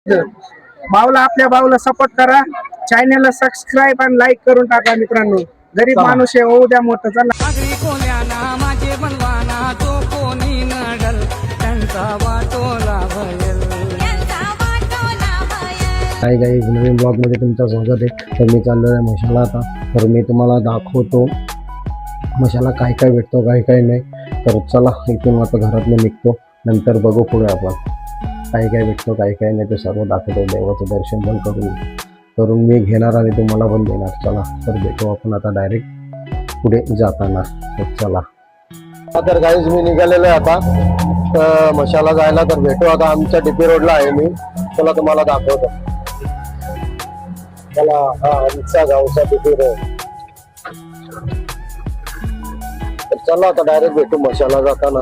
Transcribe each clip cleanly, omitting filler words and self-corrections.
भाऊला आपल्या भाऊला सपोर्ट करा, चॅनलला सबस्क्राईब आणि लाईक करून टाका मित्रांनो. गरीब माणूस आहे, होऊ द्या मोठं. चला माझे बनवाना तो कोणी नडल त्यांचा वाटोला भयल. काही नवीन ब्लॉग मध्ये तुमचं स्वागत आहे. तर मी चाललो आहे मशाला आता. तर मी तुम्हाला दाखवतो मशाला काय काय भेटतो काय काय नाही. तर चला इथून आता घरातून निघतो, नंतर बघू पुढे आपण काय काय भेटतो काय काय नाही ते सर्व दाखवतो. देवाचं दर्शन पण करून मी घेणार आणि तुम्हाला पण देणार. चला तर भेटू आपण आता डायरेक्ट पुढे जाताना. तर चला तर गाईज मी निघालेलो आहे आता तर मशाला जायला. तर भेटू आता. आमच्या डीपी रोडला आहे मी. चला तुम्हाला दाखवतो. चला हा आमचा गावचा डीपी रोड. तर चला आता डायरेक्ट भेटू मशाला जाताना.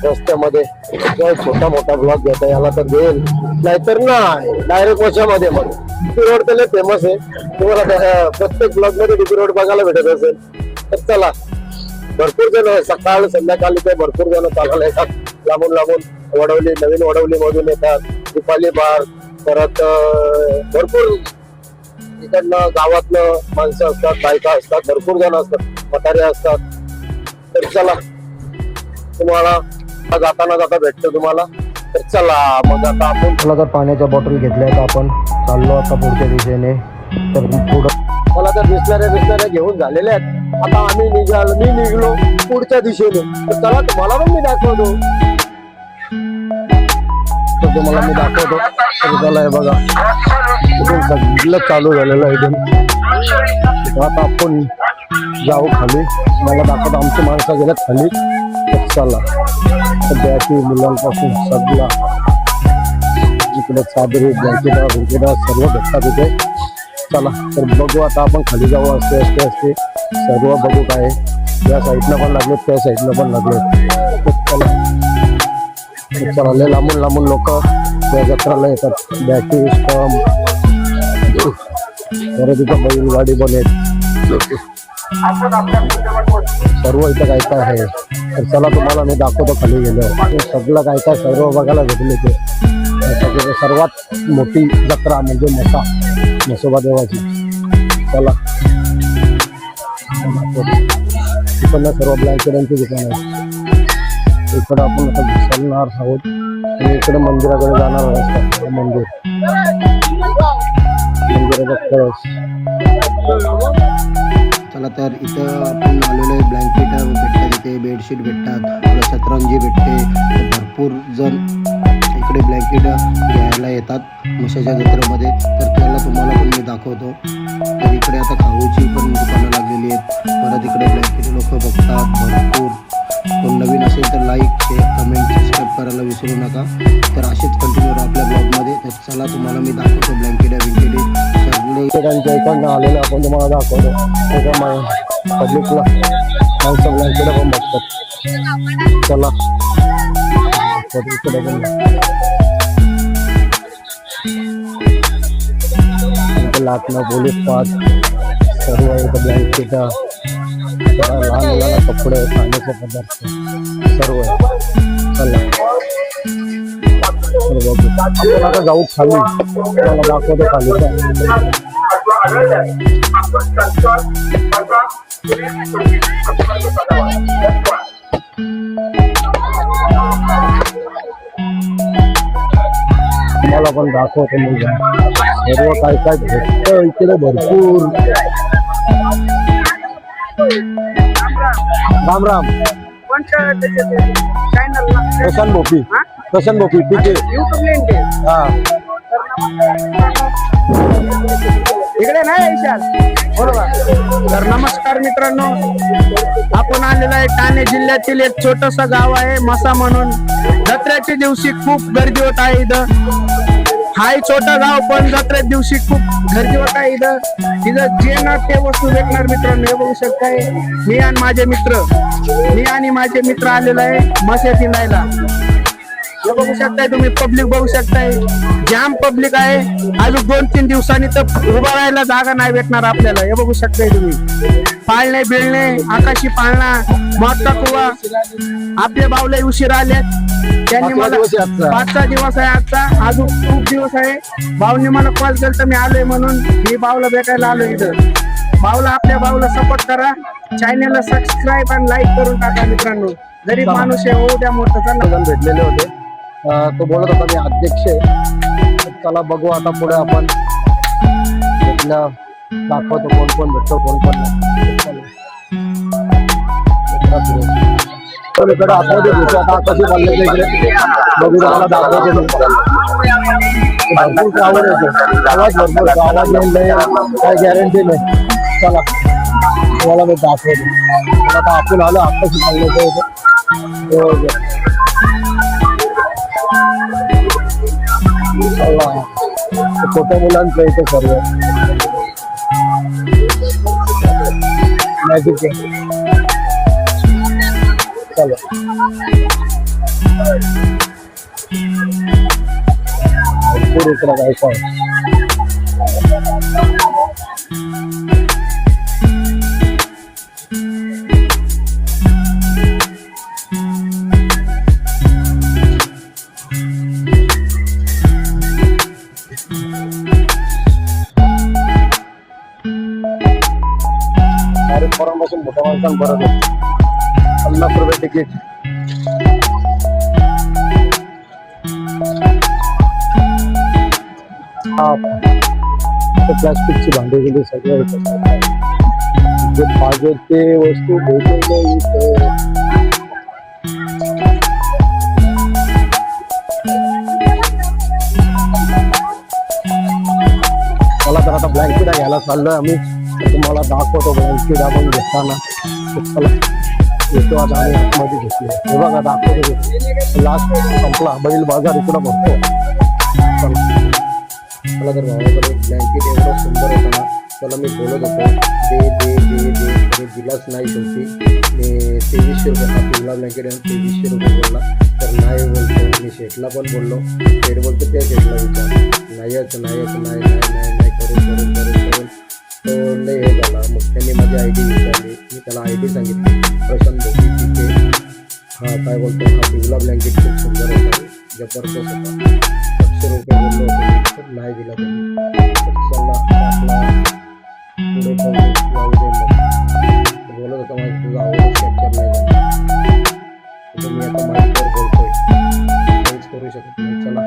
रस्त्यामध्ये छोटा मोठा ब्लॉग घेता याला तर घेईल, नाहीतर नाही डायरेक्ट मशामध्ये. मग डीपी रोड तर फेमस आहे, तुम्हाला प्रत्येक ब्लॉग मध्ये डीपी रोड बघायला भेटत असेल. तर चला भरपूर जण सकाळ संध्याकाळी ते भरपूर जण चालायला येतात लांबून वडवली नवीन वडवली मधून येतात. दीपाली बार परत भरपूर इकडनं गावातलं माणसं असतात, बायका असतात, भरपूर जण असतात, म्हातारे असतात. तर चला तुम्हाला जाता भेटतो तुम्हाला. तर चला मग आता आपण तुला तर पाण्याच्या बॉटल घेतल्या आहेत. आपण चाललो आता पुढच्या दिशेने. तर पुढं मला तर बिसलऱ्या घेऊन झालेले आहेत. आता आम्ही मी निघलो पुढच्या दिशेने. तर चला तुम्हाला पण मी दाखवतो. तर तुम्हाला मी दाखवतो. तर चला हे बघा इथून सगळं चालू झालेलं आहे इथून. आता आपण जाऊ खाली. मला दाखवतो आमची माणसं गेल्यात खाली. तर चला सध्याची मुलांपासून सगळा इकडे चादरी ब्लँकेट सर्व भेटतात इथे. चला तर बघू आता आपण खाली जाऊ. असते सर्व बघू काय. या साईडनं पण लागले, त्या साईडनं पण लागले. चला लय लांबून लोक त्या जत्राला येतात. बॅटरी स्टंप परत इथं बैलगाडी पण आहेत. सर्व इथं काय काय आहे. तर चला तुम्हाला मी दाखवतो खाली गेलो. सगळं काय काय सर्व बघायला भेटले ते. सर्वात मोठी जत्रा म्हणजे म्हसोबा देवाची. चला इकडनं सर्व ब्लँकेटांची दुकान आहे. इकडं आपण आता घुसणार आहोत आणि इकडे मंदिराकडे जाणार आहोत. मंदिराचा कळस. चला तर इथं आपण आलेलो आहे. ब्लँकेट भेटतात इथे, बेडशीट भेटतात, सतरंजी भेटते. भरपूर जण इकडे ब्लँकेट घ्यायला येतात म्हशाच्या जत्रेमध्ये. तर त्याला तुम्हाला पण मी दाखवतो. तर इकडे आता खाऊची पण दुकानं लागलेली आहेत. परत इकडे ब्लँकेट लोक बघतात भरपूर. कोण नवीन असेल तर लाईक शेअर कमेंट सबस्क्राईब करायला विसरू नका. तर असेच कंटिन्यू आपल्या ब्लॉगमध्ये. तर चला तुम्हाला मी दाखवतो ब्लँकेट सगळे इकडनं आलेलं आपण तुम्हाला दाखवतो. पब्लिकला माणसं ब्लँकेट पण बघतात. चला इकडे पण लाटणं पोलीस पास सर्व इथं ब्लँकेट, लहान मुलांना कपडे, खाण्याचे पदार्थ सर्व आहे. चला आपण आता जाऊ खाली. मला दाखवतो खाली मला पण दाखवतो. मुलगा सर्व काय काय भेटतं इकडे भरपूर. राम राम. प्रशांत भोपी ठीक आहे. हा इकडे नाही विशाल बरोबर. तर नमस्कार मित्रांनो, आपण आलेलो आहे ठाणे जिल्ह्यातील एक छोटस गाव आहे मसा म्हणून. जत्रेच्या दिवशी खूप गर्दी होत आहे इथं. हाय छोटा गाव पण जत्रेच्या दिवशी खूप गर्दी होत आहे इथं. तिथं जे ना ते वस्तू भेटणार मित्रांनो. हे बघू शकताय मी आणि माझे मित्र आलेलो आहे मशाची लायला. हे बघू शकताय तुम्ही, पब्लिक बघू शकताय, जाम पब्लिक आहे. अजून 2-3 दिवसांनी तर उभा राहायला जागा नाही भेटणार आपल्याला. हे बघू शकताय तुम्ही, पाळणे बिळणे, आकाशी पाळणा, मोठा कुवा. आपले बावले उशीर आले, त्यांनी मला 5-6 दिवस आहे आजचा, अजून खूप दिवस आहे. भाऊने मला कॉल केला तर मी आलोय म्हणून मी भाऊला भेटायला आलो इथं. भाऊला, आपल्या भाऊला सपोर्ट करा, चॅनलला सबस्क्राईब आणि लाईक करून टाका मित्रांनो. गरीब माणूस आहे, होऊ द्या मोठं. चला, भेटलेले होते. तो बोलत होता मी अध्यक्ष आहे. चला बघू आता पुढे आपण भेटल्या दाखवतो कोण कोण भेटतो कोण कोण नाही. इकडे आतमध्ये भेटतो आता कशी चालले इकडे बघू, मला दाखवते भरपूर आवाज येतो, आवाज भरपूर, आवाज नाही काय गॅरंटी नाही. चला तुम्हाला मी दाखवतो. आता आपण आलो आत्ताशी चालले छोट्या मुलांचं इथे सर्व मॅजिक आहे. चला भरपूर इकडं जायचं. पोरांपासून मोठ्या माणसांपर्यंत 50 रुपये तिकीट. प्लास्टिकची भांडी गेली सगळं जे पाहिजे ते वस्तू भेटले. मला तर आता ब्लँकेट घ्यायला चाललोय आम्ही, तुम्हाला दाखवतो ब्लँकेट आपण घेताना. चला येतो आता आम्ही आतमध्ये घेतले. हे बघा दाखवतो, लास्ट संपला. बैल बाजार इकडं भरतो. मला तर भावाकडे एक ब्लँकेट एवढं सुंदर होतं ना, त्याला मी बोलत होतो दे दे दे दे, तरी दिलाच नाही. शेवटी 2300 रुपये हा पिवळा ब्लँकेट आहे, 2300 रुपये बोलला. तर नाही बोलतो, मी शेठला पण बोललो, शेठ बोलतो त्या शेठला विचार, नाहीच नाहीच नाही नाही नाही नाही करून करून करून करून तो लय हे झाला. मग त्यांनी माझी ID विचारली, मी त्याला ID सांगितली, प्रशांत भोगी तिथे. हा काय बोलतो, हा पिवळा ब्लँकेट खूप सुंदर होता, जबरदस्त होता, 700 रुपये बोललो होतो, तर नाही दिला त्यांनी. चला आपला पुढे जाऊ दे. मग बोलत होता माझं तुझा आवडच कॅप्चर नाही झाला, मी आता माईकवर बोलतोय, काहीच करू शकत नाही. चला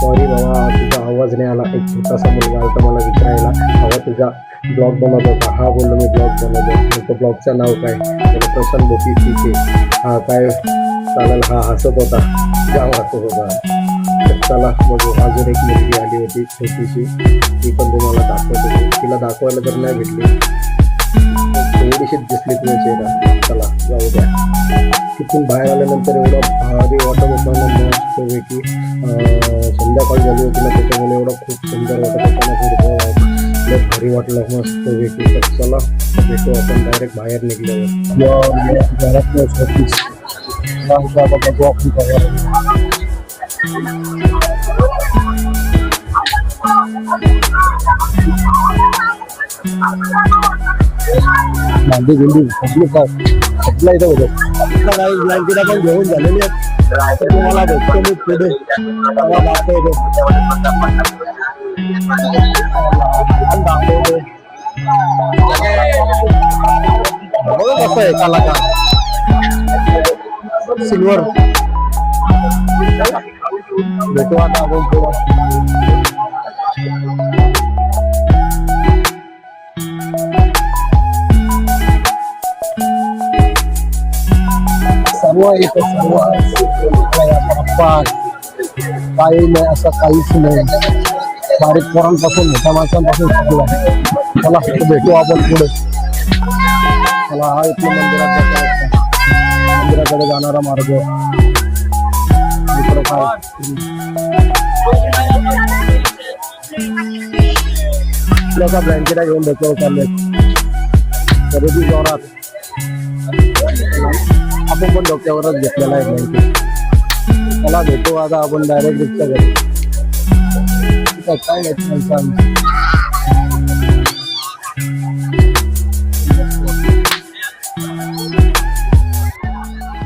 सॉरी बाबा, तुझा आवाज नाही आला. एक छोटासा मुलगा आला मला विचारायला, बाबा तुझा ब्लॉग बनवत होता. हा बोललो मी ब्लॉग बनवतो. तो ब्लॉगचं नाव काय? त्याला प्रशांत भोगी तिथे. हा काय चालेल. हा हसत होता, जाम हसत होता. चला बघू, अजून एक मुलगी आली होती छोटीशी, ती पण तुम्हाला दाखवते. तिला दाखवायला तर नाही भेटली, थोडीशीच दिसली तुझ्या चेहरा. चला जाऊ द्या. तिथून बाहेर आल्यानंतर एवढं भारी वाटत होतं ना, मस्तपैकी. संध्याकाळ झाली होती ना, त्याच्यामुळे एवढं खूप सुंदर वाटत होतं ना, भारी वाटलं मस्तपैकी. तर चला भेटू आपण डायरेक्ट बाहेर निघल्यावर. भांडी गिंडी सगळं इथं होतं. काही ब्लँकेट आपण घेऊन झालेली आहेत, तर तुम्हाला भेटतो मी पुढे. दाखवतो कसं आहे कलाकार सिल्वर. भेटू आता आपण पुढं. सर्व येतं, सर्व काही नाही असं काहीच नाही. बारीक पोरांपासून मोठ्या माणसांपासून सगळं आहे. चला भेटू आपण पुढे. चला हा इथल्या मंदिराकडे जाणारा मार्ग. इकडं काय लोक ब्लँकेटा घेऊन डोक्यावर चालले खरेदी जोरात. आपण पण डोक्यावरच घेतलेला आहे ब्लँकेट. चला भेटू आता आपण डायरेक्ट रिक्षा घरी. काय नाही माणसं.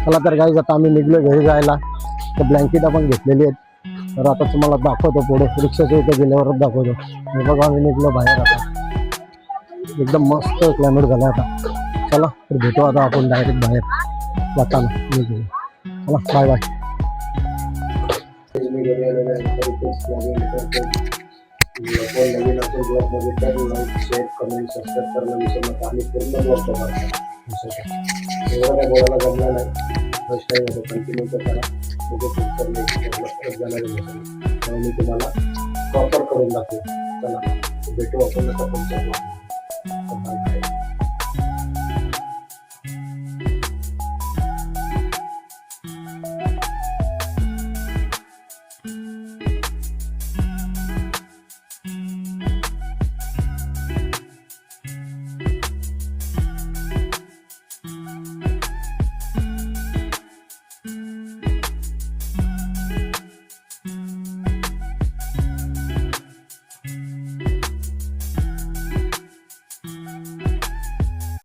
चला तर काही आता आम्ही निघलो घरी जायला. तर ब्लँकेट आपण घेतलेली आहेत. तर आता तुम्हाला दाखवतो पुढे रिक्षाच्या इथे गेल्यावरच दाखवतो. हे बघा आम्ही निघलो बाहेर आता. एकदम मस्त क्लायमेट झालं आता. चला तर भेटू आता आपण डायरेक्ट बाहेर जाताना निघू. चला बाय बाय. नवीन असेल ब्लॉगमध्ये तर लाईक शेअर कमेंट सबस्क्राईब करणं विसरू नका आणि पूर्ण ब्लॉग बघा. एवढं काय बोलायला जमलं नाही. फर्स्ट टाईम होतं कंटिन्यू करा. मी तुम्हाला प्रॉपर करून दाखवू. चला भेटू आपण आता पुढच्या ब्लॉगमध्ये.